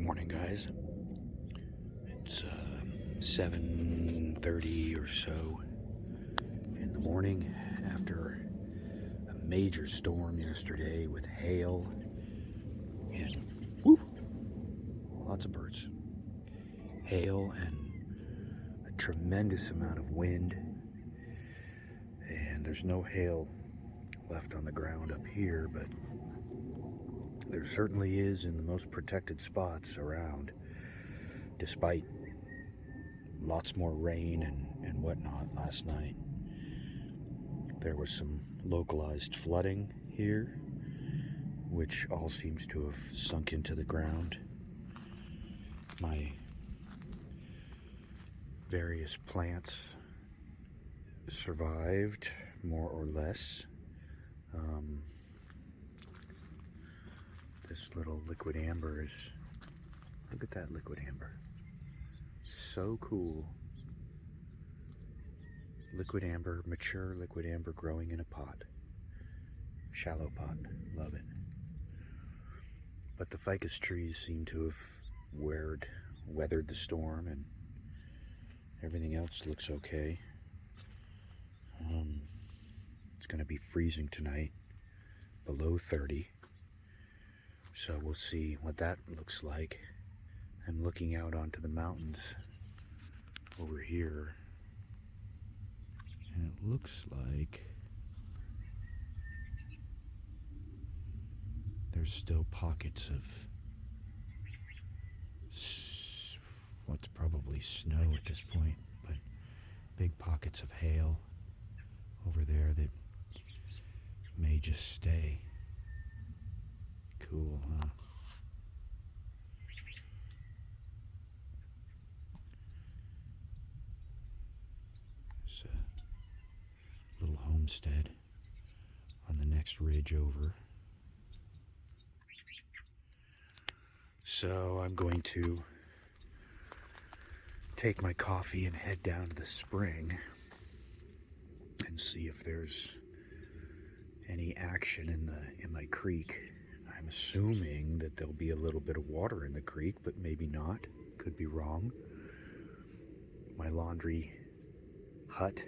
Morning, guys. It's 7:30 or so in the morning after a major storm yesterday with hail and lots of birds. Hail and a tremendous amount of wind. And there's no hail left on the ground up here, but there certainly is in the most protected spots around, despite lots more rain and whatnot last night. There was some localized flooding here, which all seems to have sunk into the ground. My various plants survived, more or less. This little liquid amber is, look at that liquid amber. So cool. Liquid amber, mature liquid amber growing in a pot. Shallow pot, love it. But the ficus trees seem to have weathered the storm, and everything else looks okay. It's going to be freezing tonight, below 30. So we'll see what that looks like. I'm looking out onto the mountains over here, and it looks like there's still pockets of what's probably snow at this point, but big pockets of hail over there that may just stay. Cool, huh? It's a little homestead on the next ridge over. So I'm going to take my coffee and head down to the spring and see if there's any action in my creek. I'm assuming that there'll be a little bit of water in the creek, but maybe not. Could be wrong. My laundry hut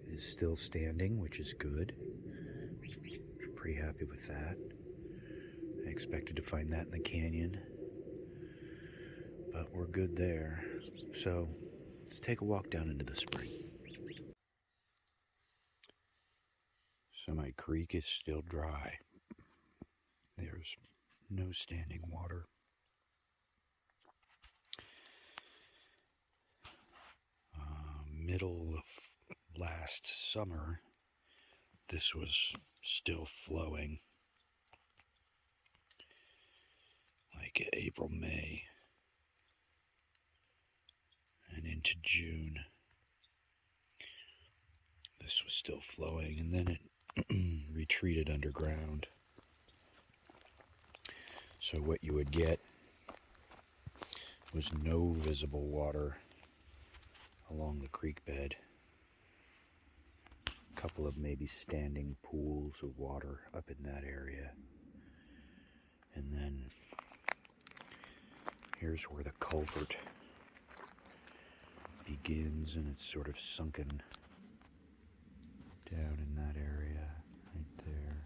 is still standing, which is good. Pretty happy with that. I expected to find that in the canyon, but we're good there. So let's take a walk down into the spring. So my creek is still dry. There's no standing water. Middle of last summer, this was still flowing. Like April, May, and into June. This was still flowing, and then it retreated underground. So what you would get was no visible water along the creek bed. A couple of maybe standing pools of water up in that area. And then here's where the culvert begins, and it's sort of sunken down in that area right there.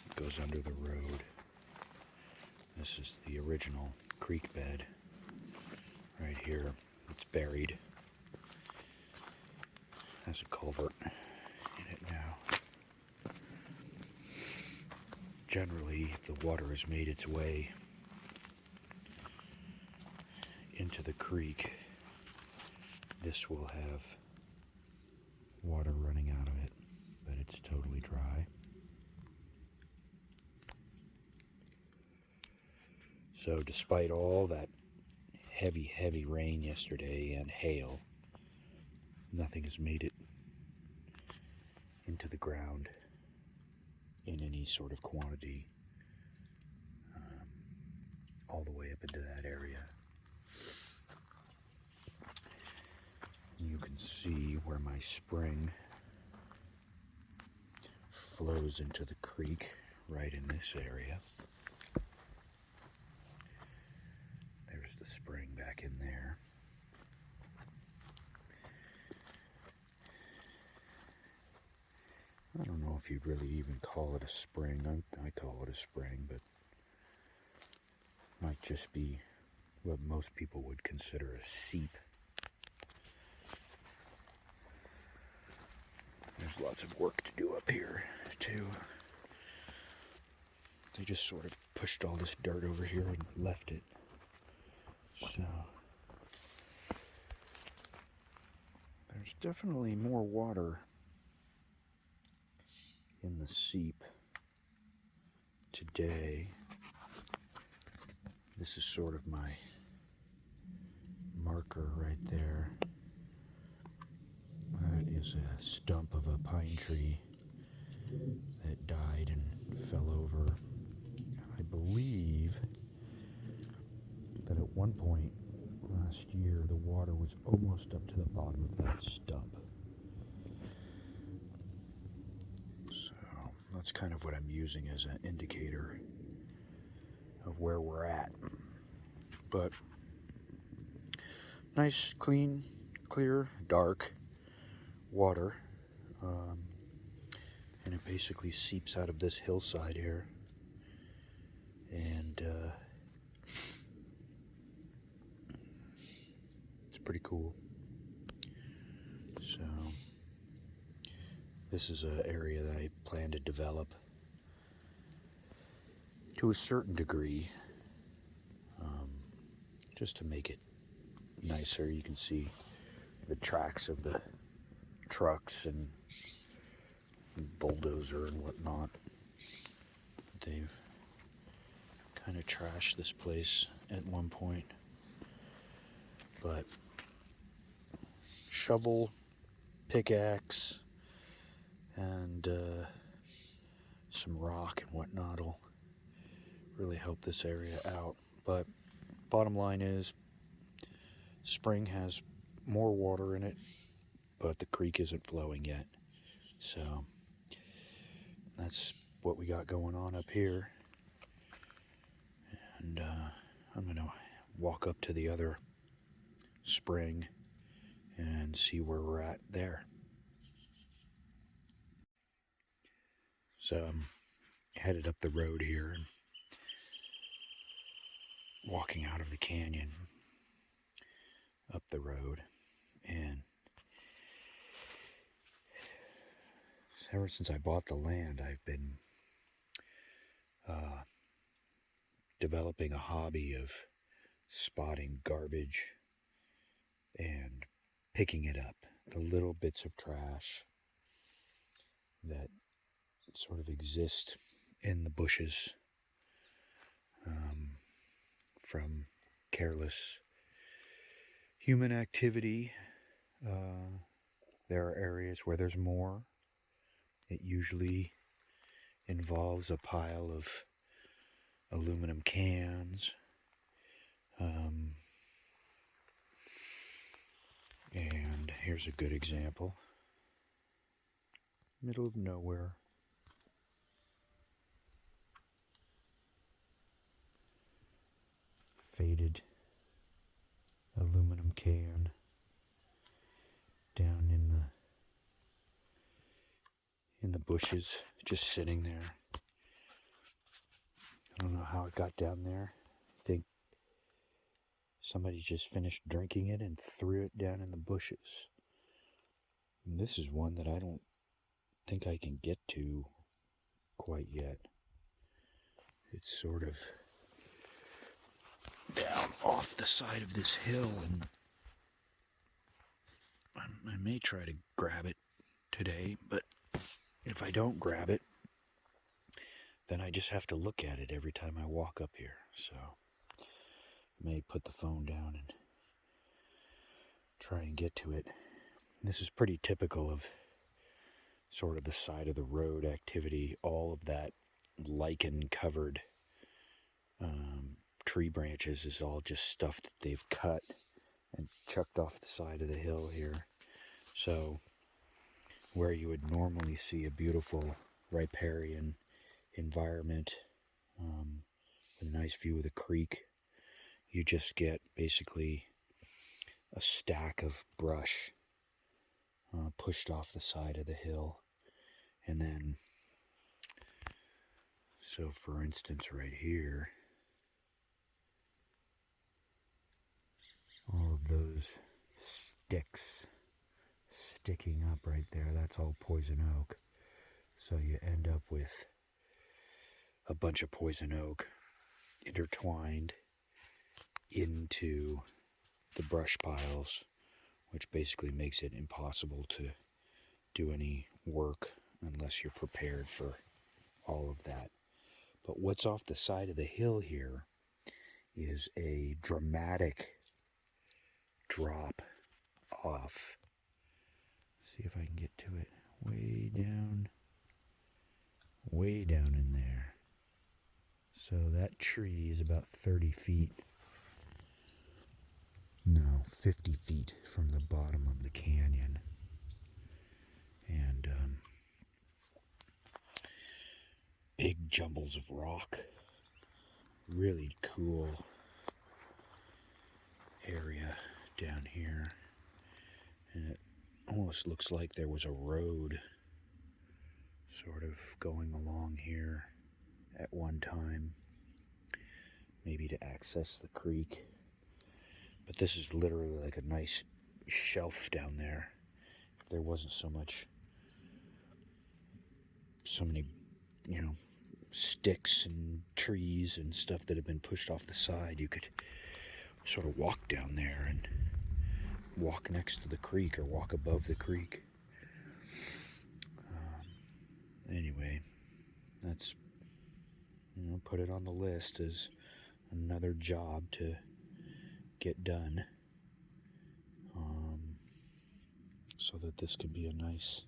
It goes under the road. This is the original creek bed right here. It's buried. Has a culvert in it now. Generally, if the water has made its way into the creek, this will have water running out of it, but it's totally dry. So despite all that heavy rain yesterday and hail, nothing has made it into the ground in any sort of quantity all the way up into that area. You can see where my spring flows into the creek right in this area. There's the spring back in there. I don't know if you'd really even call it a spring. I call it a spring, but might just be what most people would consider a seep. There's lots of work to do up here, too. They just sort of pushed all this dirt over here and left it. So there's definitely more water in the seep today. This is sort of my marker right there. That is a stump of a pine tree that died and fell over. I believe that at one point last year the water was almost up to the bottom of that stump. So that's kind of what I'm using as an indicator of where we're at. But nice, clean, clear, dark water. And it basically seeps out of this hillside here. And it's pretty cool. So this is an area that I plan to develop to a certain degree, just to make it nicer. You can see the tracks of the trucks and bulldozer and whatnot. They've kind of trashed this place at one point, but shovel, pickaxe, and some rock and whatnot will really help this area out. But bottom line is, spring has more water in it, but the creek isn't flowing yet. So that's what we got going on up here. And I'm going to walk up to the other spring and see where we're at there. So I'm headed up the road here and walking out of the canyon up the road, and ever since I bought the land, I've been developing a hobby of spotting garbage and picking it up, the little bits of trash that sort of exist in the bushes from careless human activity. There are areas where there's more. It usually involves a pile of aluminum cans, and here's a good example. Middle of nowhere. Faded aluminum can down in the bushes, just sitting there. I don't know how it got down there. I think somebody just finished drinking it and threw it down in the bushes. And this is one that I don't think I can get to quite yet. It's sort of down off the side of this hill, and I may try to grab it today, but if I don't grab it, then I just have to look at it every time I walk up here. So I may put the phone down and try and get to it. This is pretty typical of sort of the side of the road activity. All of that lichen covered tree branches is all just stuff that they've cut and chucked off the side of the hill here. So where you would normally see a beautiful riparian environment with a nice view of the creek. You just get basically a stack of brush pushed off the side of the hill. And then, so for instance, right here, all of those sticks sticking up right there, that's all poison oak. So you end up with a bunch of poison oak intertwined into the brush piles, which basically makes it impossible to do any work unless you're prepared for all of that. But what's off the side of the hill here is a dramatic drop off. See if I can get to it. Way down in there. So that tree is about 30 feet. No, 50 feet from the bottom of the canyon. And big jumbles of rock. Really cool area down here. And it almost looks like there was a road sort of going along here at one time, maybe to access the creek. But this is literally like a nice shelf down there. If there wasn't so many, sticks and trees and stuff that have been pushed off the side, you could sort of walk down there and walk next to the creek or walk above the creek. Anyway, that's, put it on the list as another job to get done, so that this can be a nice,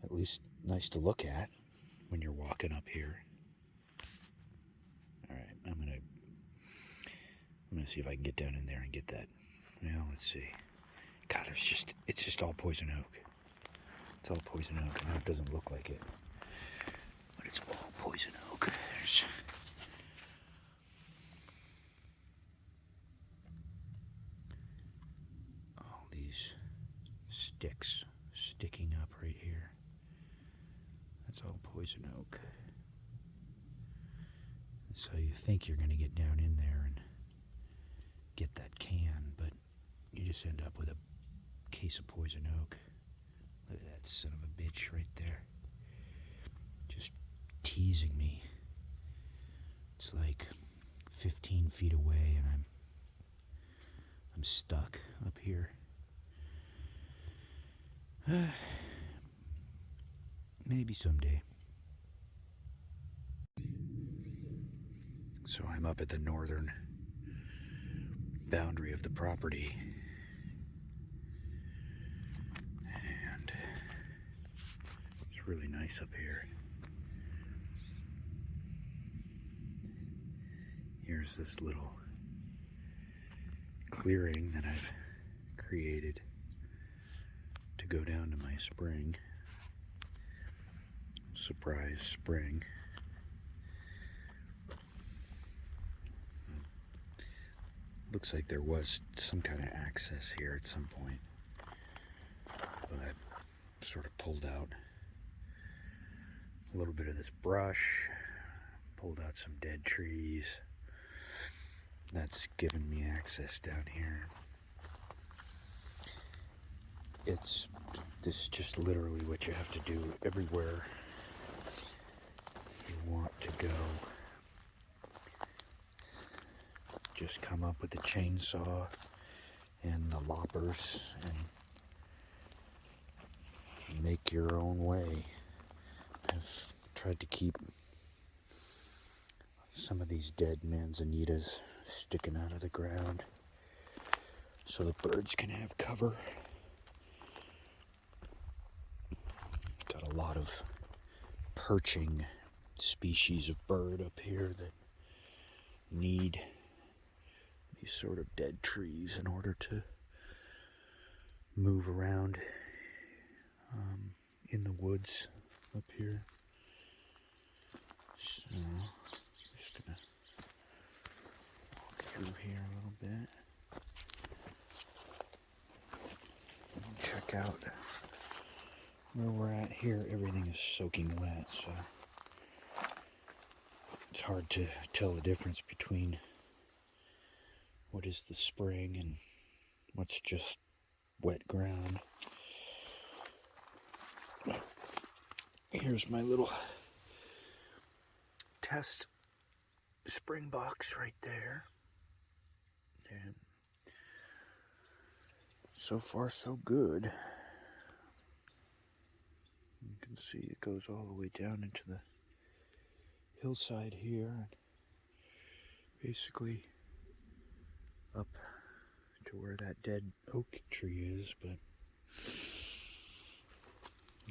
at least nice to look at when you're walking up here. All right, I'm gonna see if I can get down in there and get that. Well, let's see. God, it's just all poison oak. It's all poison oak. I know it doesn't look like it, but it's all poison oak. There's all these sticks sticking up right here. That's all poison oak. And so you think you're going to get down in there and get that can, but you just end up with a case of poison oak. Look at that son of a bitch right there. Just teasing me. It's like 15 feet away and I'm stuck up here. Maybe someday. So I'm up at the northern boundary of the property. And it's really nice up here. Here's this little clearing that I've created to go down to my spring. Surprise spring. Looks like there was some kind of access here at some point, but sort of pulled out a little bit of this brush, pulled out some dead trees. That's given me access down here. This is just literally what you have to do everywhere you want to go. Just come up with the chainsaw and the loppers and make your own way. I've tried to keep some of these dead manzanitas sticking out of the ground so the birds can have cover. Got a lot of perching species of bird up here that need these sort of dead trees in order to move around in the woods up here. So, just gonna walk through here a little bit. Check out where we're at here. Everything is soaking wet, so it's hard to tell the difference between what is the spring and what's just wet ground. Here's my little test spring box right there. And so far so good. You can see it goes all the way down into the hillside here, and basically up to where that dead oak tree is, but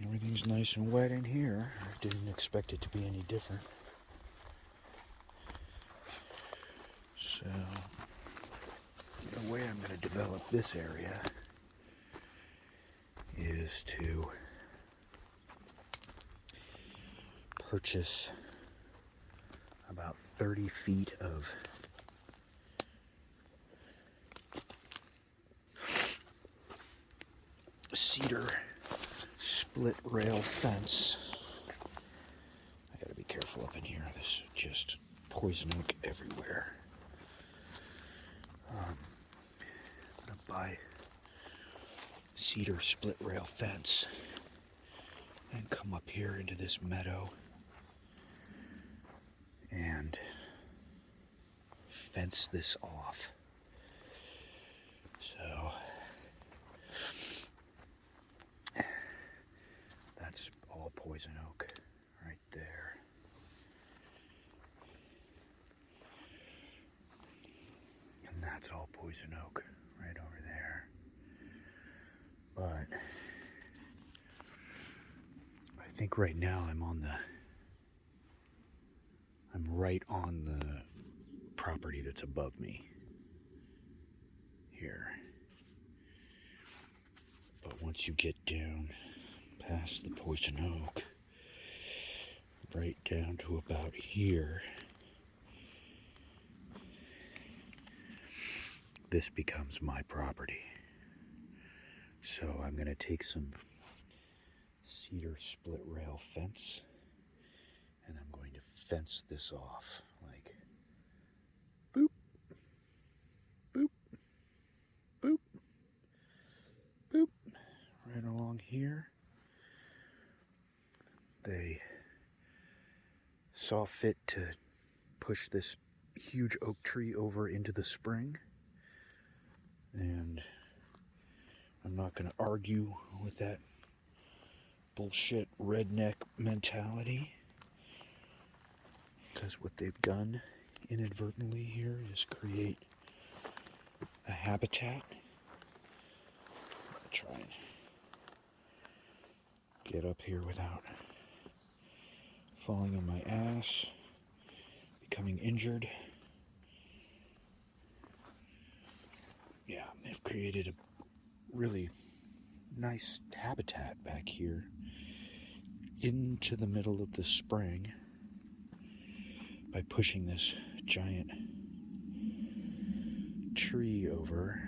everything's nice and wet in here. I didn't expect it to be any different. So the way I'm going to develop this area is to purchase about 30 feet of cedar split rail fence. I gotta be careful up in here. There's just poison oak everywhere. I'm gonna buy cedar split rail fence and come up here into this meadow and fence this off. So that's all poison oak right there. And that's all poison oak right over there. But I think right now I'm right on the property that's above me here. But once you get down past the poison oak, right down to about here, this becomes my property. So I'm going to take some cedar split rail fence and I'm going to fence this off like boop, boop, boop, boop, right along here. They saw fit to push this huge oak tree over into the spring, and I'm not going to argue with that bullshit redneck mentality, because what they've done inadvertently here is create a habitat. I'll try and get up here without falling on my ass, becoming injured. Yeah, they've created a really nice habitat back here into the middle of the spring by pushing this giant tree over.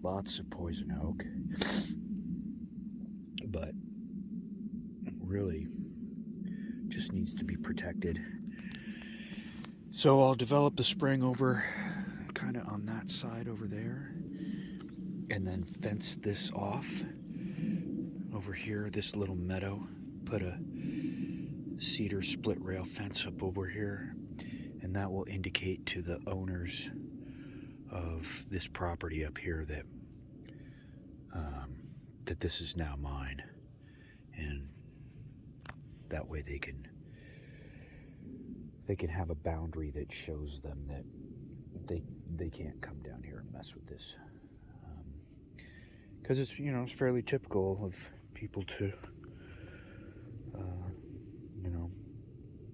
Lots of poison oak, but really just needs to be protected. So I'll develop the spring over kind of on that side over there, and then fence this off over here, this little meadow. Put a cedar split rail fence up over here, and that will indicate to the owners of this property up here that that this is now mine, and that way they can have a boundary that shows them that they can't come down here and mess with this, because it's, you know, it's fairly typical of people to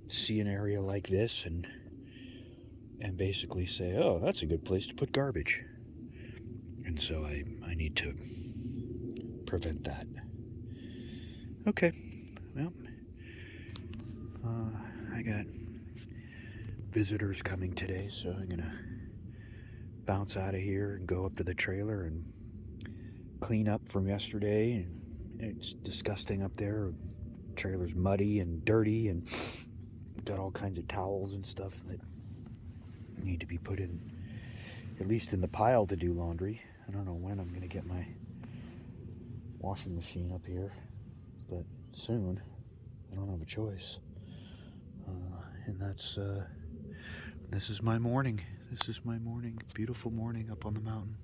see an area like this and basically say, oh, that's a good place to put garbage. And so I need to prevent that. Okay, well, I got visitors coming today, so I'm gonna bounce out of here and go up to the trailer and clean up from yesterday. And it's disgusting up there. The trailer's muddy and dirty, and got all kinds of towels and stuff that need to be put in, at least in the pile to do laundry. I don't know when I'm gonna get my washing machine up here, but soon. I don't have a choice. And that's this is my morning. This is my morning. Beautiful morning up on the mountain.